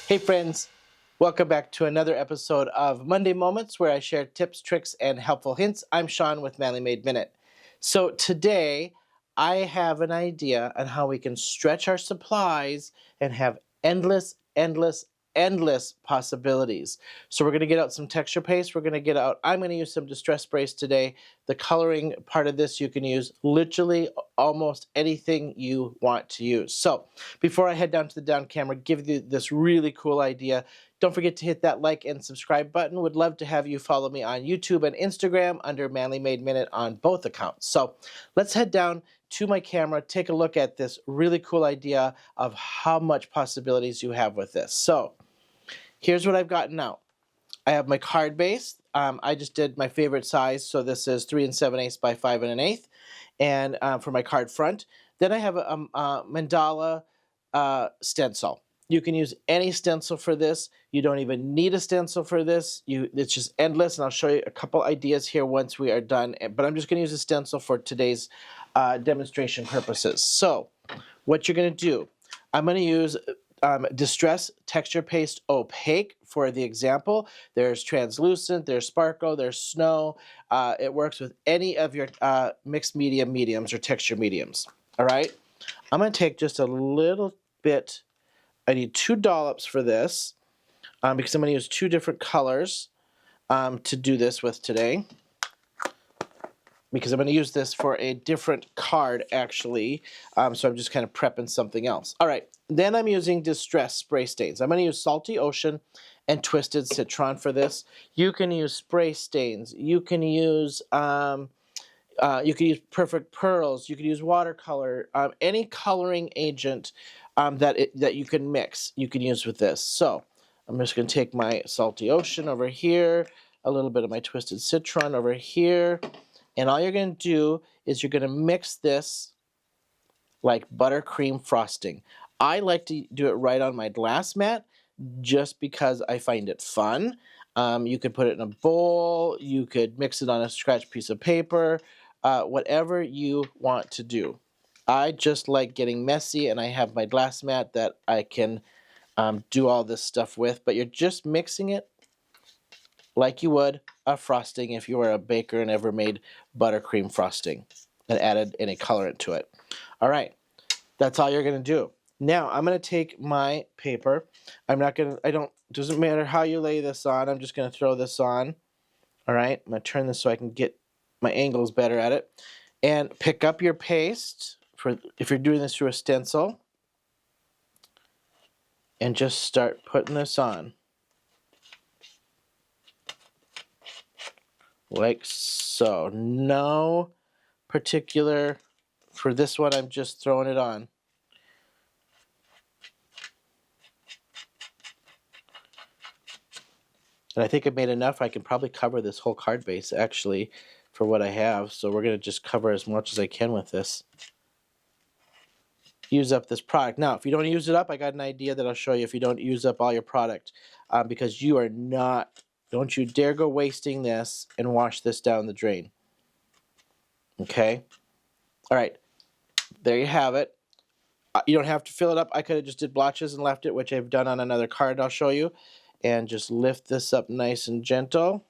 Hey friends, welcome back to another episode of Monday Moments where I share tips, tricks, and helpful hints. I'm Sean with Manly Made Minute. So today I have an idea on how we can stretch our supplies and have endless possibilities. So we're going to get out some texture paste. I'm going to use some distress sprays today. The coloring part of this you can use literally almost anything you want to use. So before I head down to the down camera, give you this really cool idea. Don't forget to hit that like and subscribe button. Would love to have you follow me on YouTube and Instagram under Manly Made Minute on both accounts. So let's head down to my camera, take a look at this really cool idea of how much possibilities you have with this. So here's what I've gotten out. I have my card base. I just did my favorite size, so this is 3 7/8 by 5 1/8, and for my card front. Then I have a mandala stencil. You can use any stencil for this. You don't even need a stencil for this. It's just endless, and I'll show you a couple ideas here once we are done. But I'm just going to use a stencil for today's demonstration purposes. So what you're going to do, I'm going to use Distress Texture Paste Opaque for the example. There's translucent, there's sparkle, there's snow. It works with any of your mixed media mediums or texture mediums. All right, I'm going to take just a little bit. I need 2 dollops for this because I'm going to use 2 different colors to do this with today, because I'm going to use this for a different card actually, so I'm just kind of prepping something else. All right, then I'm using Distress Spray Stains. I'm going to use Salty Ocean and Twisted Citron for this. You can use spray stains. You can use Perfect Pearls. You can use watercolor. Any coloring agent that you can mix, you can use with this. So I'm just going to take my Salty Ocean over here, a little bit of my Twisted Citron over here, and all you're going to do is you're going to mix this like buttercream frosting. I like to do it right on my glass mat just because I find it fun. You could put it in a bowl. You could mix it on a scratch piece of paper. Whatever you want to do. I just like getting messy, and I have my glass mat that I can do all this stuff with. But you're just mixing it like you would a frosting if you were a baker and ever made buttercream frosting and added any colorant to it. All right, that's all you're going to do. Now I'm going to take my paper. Doesn't matter how you lay this on. I'm just going to throw this on. All right, I'm going to turn this so I can get my angles better at it. And pick up your paste if you're doing this through a stencil, and just start putting this on. Like so. No particular, for this one I'm just throwing it on. And I think I've made enough. I can probably cover this whole card base actually for what I have. So we're going to just cover as much as I can with this. Use up this product. Now, if you don't use it up, I got an idea that I'll show you if you don't use up all your product. Because you are not, don't you dare go wasting this and wash this down the drain. Okay? All right. There you have it. You don't have to fill it up. I could have just did blotches and left it, which I've done on another card I'll show you. And just lift this up nice and gentle.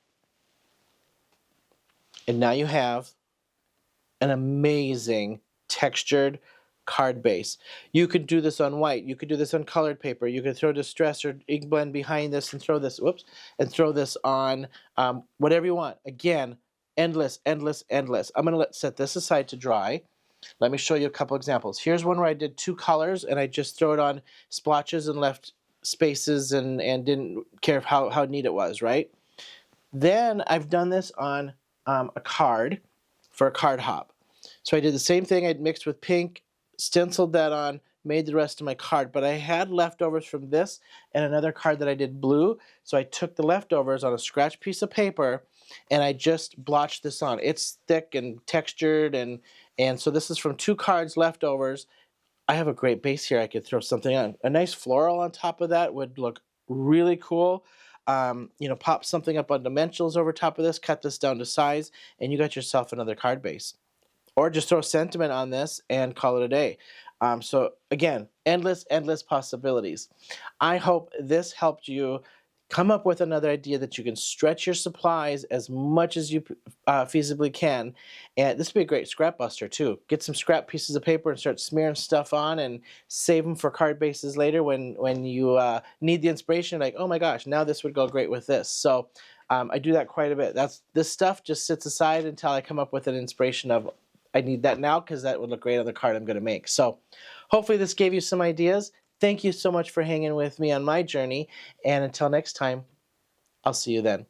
And now you have an amazing textured card base. You could do this on white. You could do this on colored paper. You could throw Distress or ink blend behind this and throw this, throw this on whatever you want. Again, endless. I'm going to set this aside to dry. Let me show you a couple examples. Here's one where I did 2 colors and I just throw it on splotches and left spaces and didn't care how neat it was, right? Then I've done this on a card for a card hop. So I did the same thing. I'd mixed with pink, stenciled that on, made the rest of my card. But I had leftovers from this and another card that I did blue. So I took the leftovers on a scratch piece of paper and I just blotched this on. It's thick and textured, and so this is from 2 cards leftovers. I have a great base here. I could throw something on. A nice floral on top of that would look really cool. Pop something up on dimensionals over top of this, cut this down to size, and you got yourself another card base. Or just throw sentiment on this and call it a day. So again, endless possibilities. I hope this helped you come up with another idea that you can stretch your supplies as much as you feasibly can. And this would be a great scrap buster too. Get some scrap pieces of paper and start smearing stuff on, and save them for card bases later when you need the inspiration. Like, oh my gosh, now this would go great with this. So I do that quite a bit. This stuff just sits aside until I come up with an inspiration of, I need that now because that would look great on the card I'm going to make. So hopefully this gave you some ideas. Thank you so much for hanging with me on my journey. And until next time, I'll see you then.